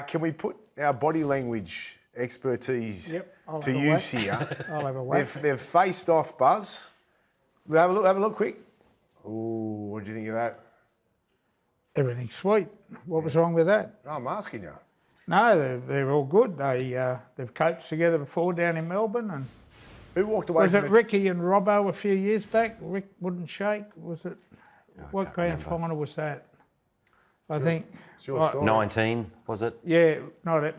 Can we put our body language expertise to use here? I'll have a whack. They've faced off, Buzz. Have a look quick. Ooh, what do you think of that? Everything's sweet. What was wrong with that? Oh, I'm asking you. No, they're all good. They've coached together before down in Melbourne. And Who walked away was from it Ricky and Robbo a few years back? Rick wouldn't shake. Was it? What grand final was that? I think. It's your story. 19, was it? Yeah,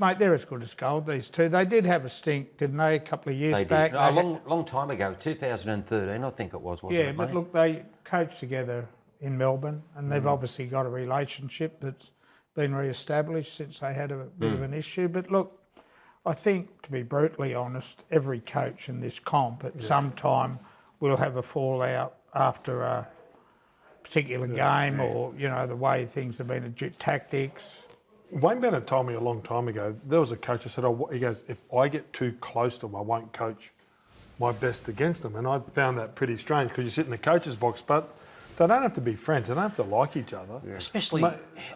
mate, they're as good as gold, these two. They did have a stink, didn't they, a couple of years back? A long time ago, 2013, I think it was, wasn't it, Yeah, but mate? look, they coached together in Melbourne, and they've obviously got a relationship that's been re-established since they had a bit of an issue. But look, I think, to be brutally honest, every coach in this comp at some time will have a fallout after a particular game or, you know, the way things have been, tactics. Wayne Bennett told me a long time ago, there was a coach that said, he goes, if I get too close to them, I won't coach my best against them. And I found that pretty strange because you sit in the coach's box, but they don't have to be friends. They don't have to like each other. Yeah. Especially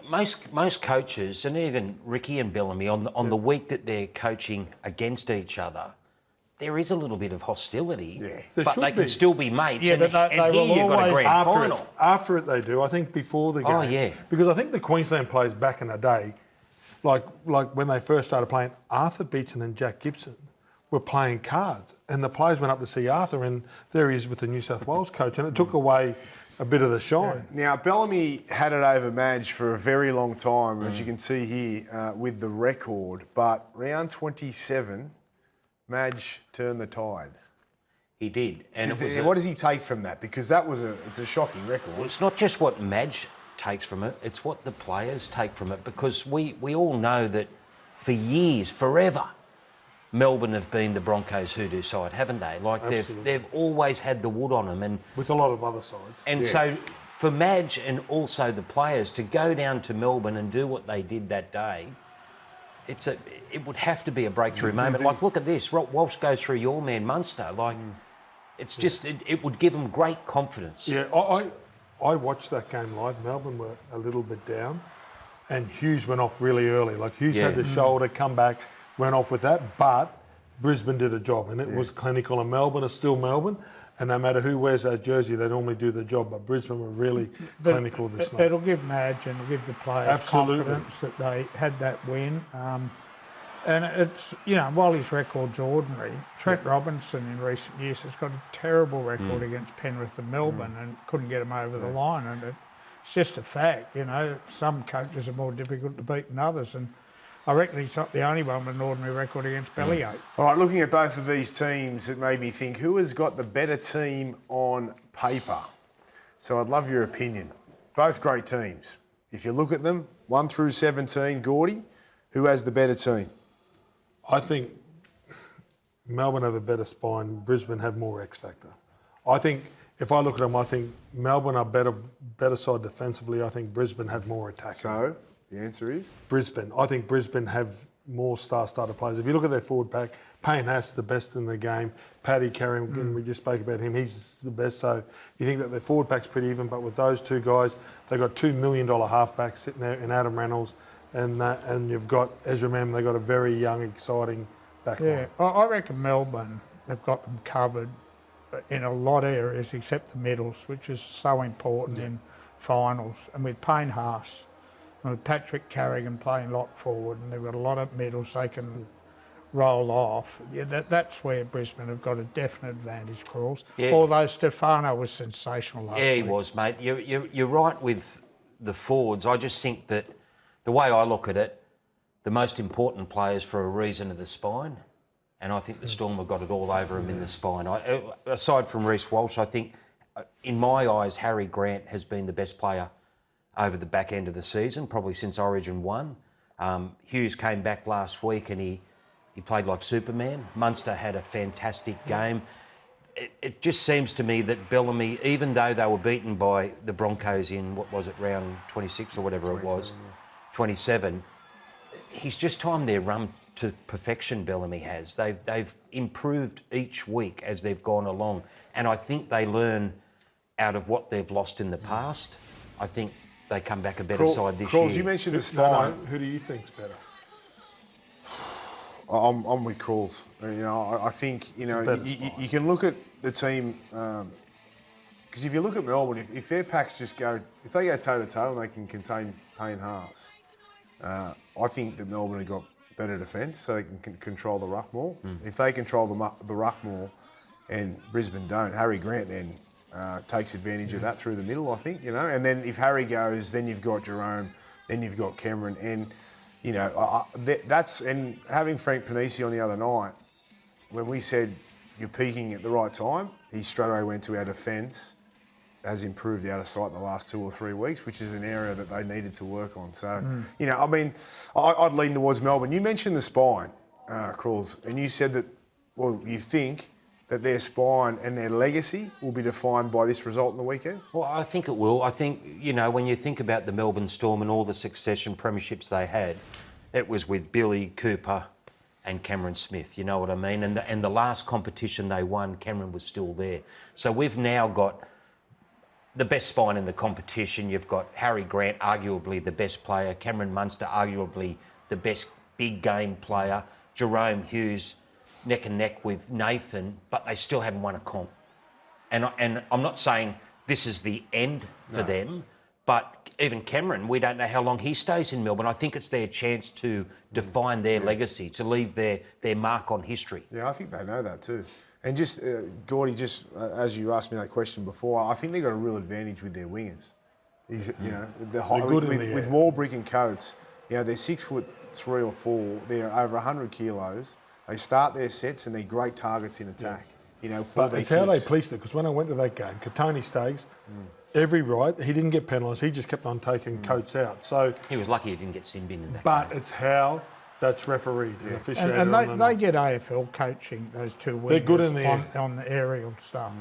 most coaches, and even Ricky and Bellamy, on the week that they're coaching against each other, there is a little bit of hostility, but they can still be mates. Yeah, and but they here will you've got a always, grand final. After it they do. I think before the game. Oh, yeah. Because I think the Queensland players back in the day, like when they first started playing, Arthur Beetson and Jack Gibson were playing cards. And the players went up to see Arthur, and there he is with the New South Wales coach, and it took away a bit of the shine. Now, Bellamy had it over Madge for a very long time, as you can see here with the record. But round 27, Madge turned the tide. He did. And what does he take from that? Because it's a shocking record. Well, it's not just what Madge takes from it, it's what the players take from it. Because we all know that for years, forever, Melbourne have been the Broncos' hoodoo side, haven't they? Like they've always had the wood on them, and with a lot of other sides. And so for Madge and also the players to go down to Melbourne and do what they did that day, it would have to be a breakthrough moment. Like, look at this, Walsh goes through your man Munster. Like, it's just it would give them great confidence. Yeah, I watched that game live. Melbourne were a little bit down, and Hughes went off really early. Like Hughes had the shoulder, come back, went off with that, but Brisbane did a job, and it was clinical. And Melbourne are still Melbourne, and no matter who wears that jersey, they normally do the job. But Brisbane were really clinical this night. It'll give Madge and it'll give the players confidence that they had that win. And it's, you know, while his record's ordinary, Trent Robinson in recent years has got a terrible record against Penrith and Melbourne and couldn't get him over the line. And it's just a fact, you know. Some coaches are more difficult to beat than others, and I reckon he's not the only one with an ordinary record against Bellyache. All right, looking at both of these teams, it made me think, who has got the better team on paper? So I'd love your opinion. Both great teams. If you look at them, 1 through 17, Gordy, who has the better team? I think Melbourne have a better spine. Brisbane have more X factor. I think if I look at them, I think Melbourne are better side defensively. I think Brisbane have more attacking. So the answer is Brisbane. I think Brisbane have more star-starter players. If you look at their forward pack, Payne Haas the best in the game. Paddy Carrigan, we just spoke about him. He's the best. So you think that their forward pack's pretty even. But with those two guys, they've got $2 million halfbacks sitting there in Adam Reynolds. And you've got Ezra Mam, they've got a very young, exciting back line. Yeah, I reckon Melbourne, they've got them covered in a lot of areas except the middles, which is so important in finals. And with Payne Haas and with Patrick Carrigan playing lock forward, and they've got a lot of middles they can roll off. Yeah, that's where Brisbane have got a definite advantage, Crawls. Yeah. Although Stefano was sensational last week. Yeah, he was, mate. You're right with the forwards. I just think that the way I look at it, the most important players for a reason are the spine. And I think the Storm have got it all over them in the spine. Aside from Reece Walsh, I think, in my eyes, Harry Grant has been the best player over the back end of the season, probably since Origin 1. Hughes came back last week and he played like Superman. Munster had a fantastic game. It just seems to me that Bellamy, even though they were beaten by the Broncos in, what was it, round 26 or whatever it was, 27, he's just timed their run to perfection, Bellamy has. They've improved each week as they've gone along, and I think they learn out of what they've lost in the past. I think they come back a better side this year. You mentioned the spine. Who do you think's better? I'm with Crawls. I think you can look at the team because if you look at Melbourne, if their packs if they go toe to toe and they can contain Payne Haas, I think that Melbourne have got better defence, so they can control the ruck more. If they control the ruck more, and Brisbane don't, Harry Grant then takes advantage of that through the middle, I think, And then if Harry goes, then you've got Jerome, then you've got Cameron, and and having Frank Panisi on the other night, when we said you're peaking at the right time, he straight away went to our defence, has improved out of sight in the last 2 or 3 weeks, which is an area that they needed to work on. So, I'd lean towards Melbourne. You mentioned the spine, Crawls, and you said that, you think that their spine and their legacy will be defined by this result in the weekend? Well, I think it will. I think, when you think about the Melbourne Storm and all the succession premierships they had, it was with Billy, Cooper and Cameron Smith, you know what I mean? And the last competition they won, Cameron was still there. So we've now got the best spine in the competition. You've got Harry Grant, arguably the best player, Cameron Munster, arguably the best big game player, Jerome Hughes, neck and neck with Nathan, but they still haven't won a comp. And I'm not saying this is the end for them, but even Cameron, we don't know how long he stays in Melbourne. I think it's their chance to define their legacy, to leave their mark on history. Yeah, I think they know that too. And just, Gordy, as you asked me that question before, I think they've got a real advantage with their wingers. With Warbrick and Coates, they're 6'3" or 4", they're over 100 kilos. They start their sets and they're great targets in attack. But it's how they policed it, because when I went to that game, Katoni Staggs, every right, he didn't get penalised, he just kept on taking Coates out. So he was lucky he didn't get sin bin in that But game. it's how that's refereed and officiated. And they get AFL coaching, those two wingers. They're good in the air. On the aerial stuff.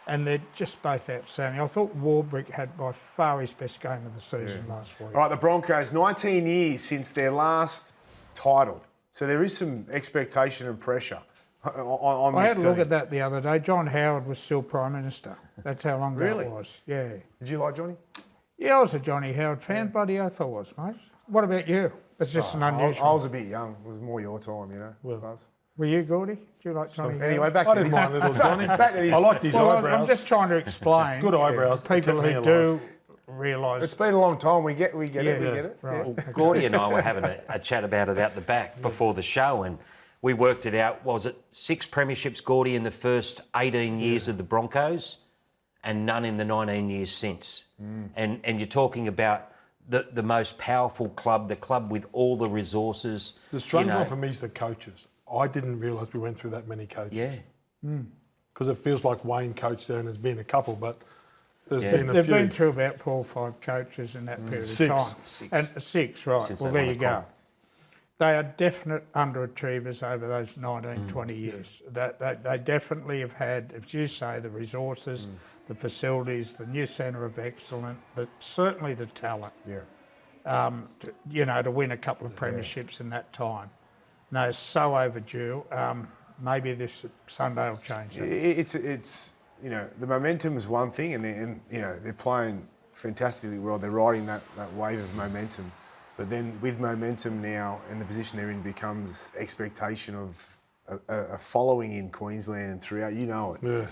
And they're just both outstanding. I thought Warbrick had by far his best game of the season last week. All right, the Broncos, 19 years since their last title. So there is some expectation and pressure on I this had a team. look at that the other day. John Howard was still Prime Minister. That's how long Really? that was. Yeah. Did you like Johnny? Yeah, I was a Johnny Howard fan. Bloody oath I was, mate. What about you? It's just an unusual. I was a bit young. It was more your time, Buzz. Were you, Gordy? Do you like Johnny Howard? Anyway, back I to didn't this. mind little Johnny. Back to this. I liked his eyebrows. I'm just trying to explain. Good eyebrows. People who do realise. It's been a long time. We get it. Right. Yeah. Well, Gordy and I were having a chat about it out the back before the show, and we worked it out. Was it 6 premierships, Gordy, in the first 18 years of the Broncos, and none in the 19 years since? And you're talking about the most powerful club, the club with all the resources. The strange one for me is the coaches. I didn't realise we went through that many coaches. Yeah. Because it feels like Wayne coached there and there's been a couple, but there's been a They've few. been through about 4 or 5 coaches in that period of time. 6. And 6, right. Since Well, they there won you a go. comp. They are definite underachievers over those 19, 20 years. They definitely have had, as you say, the resources, the facilities, the new centre of excellence, certainly the talent. To win a couple of premierships in that time. And they're so overdue. Maybe this Sunday will change that. It's the momentum is one thing, and they're playing fantastically well. They're riding that wave of momentum, but then with momentum now and the position they're in becomes expectation of a following in Queensland and throughout.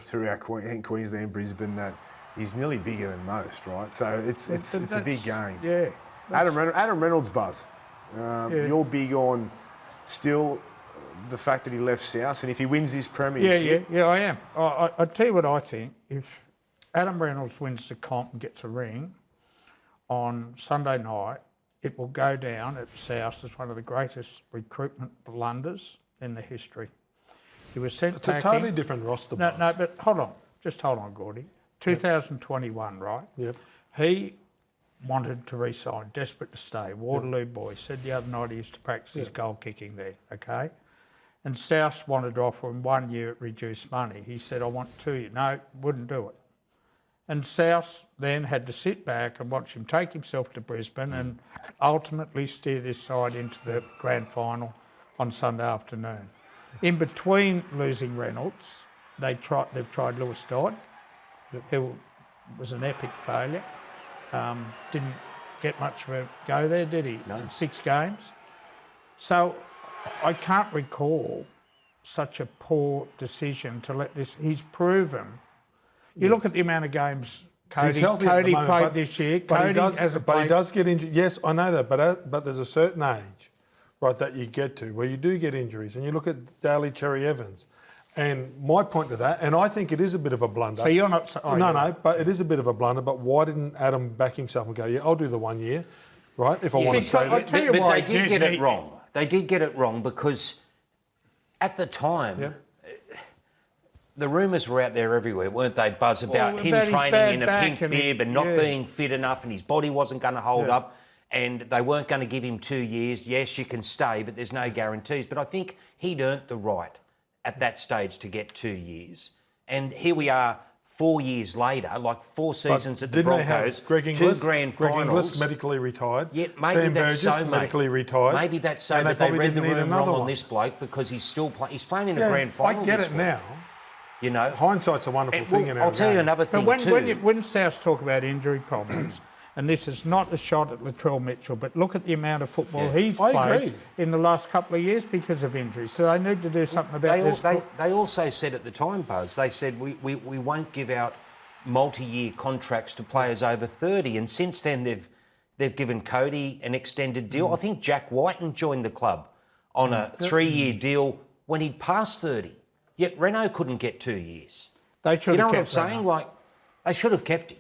Throughout Queensland, Brisbane, that is nearly bigger than most, right? So it's a big game. Yeah. Adam Reynolds, Buzz. You're big on still the fact that he left South, and if he wins this premiership... Yeah, I am. I tell you what I think. If Adam Reynolds wins the comp and gets a ring on Sunday night, it will go down at South as one of the greatest recruitment blunders in the history. He was sent It's back a totally in. different roster. No, but hold on. Just hold on, Gordy. 2021, right? Yep. He wanted to re-sign, desperate to stay. Waterloo boy said the other night he used to practice his goal kicking there, okay? And South wanted to offer him 1 year at reduced money. He said, I want 2 years. No, wouldn't do it. And South then had to sit back and watch him take himself to Brisbane and ultimately steer this side into the grand final on Sunday afternoon. In between losing Reynolds, they've tried Lewis Dodd, who was an epic failure. Didn't get much of a go there, did he? No. 6 games. So I can't recall such a poor decision to let this. He's proven. You look at the amount of games Cody healthy at the moment, played this year. But Cody he does get injured. Yes, I know that, but there's a certain age, right, that you get to where you do get injuries. And you look at Daly Cherry Evans. And my point to that, and I think it is a bit of a blunder. So you're not... No, but it is a bit of a blunder. But why didn't Adam back himself and go, yeah, I'll do the 1 year, right, if I want to stay there? tell you But why they did get it wrong. They did get it wrong because at the time, the rumours were out there everywhere, weren't they, Buzz, about him training in a pink bib and not being fit enough and his body wasn't going to hold up and they weren't going to give him 2 years. Yes, you can stay, but there's no guarantees. But I think he'd earned the right at that stage to get 2 years. And here we are 4 years later, like 4 seasons at the Broncos, Greg Inglis, 2 grand Greg finals. Inglis medically retired. Yeah, maybe Sam that's Burgess so, mate. medically retired. Maybe that's so, and but they probably read the didn't need room wrong another on one. this bloke because he's playing in a grand final. I get this it week. now. You know, Hindsight's a wonderful thing in our I'll tell you game. another thing But too. when Souths talk about injury problems, and this is not a shot at Latrell Mitchell, but look at the amount of football he's I played agree. in the last couple of years because of injuries. So they need to do something about this. They also said at the time, Buzz, they said we won't give out multi-year contracts to players over 30, and since then they've given Cody an extended deal. I think Jack Whiten joined the club on a 3-year deal when he'd passed 30. Yet Renault couldn't get 2 years. They should You know have what I'm kept saying? Reynolds. Like, they should have kept him.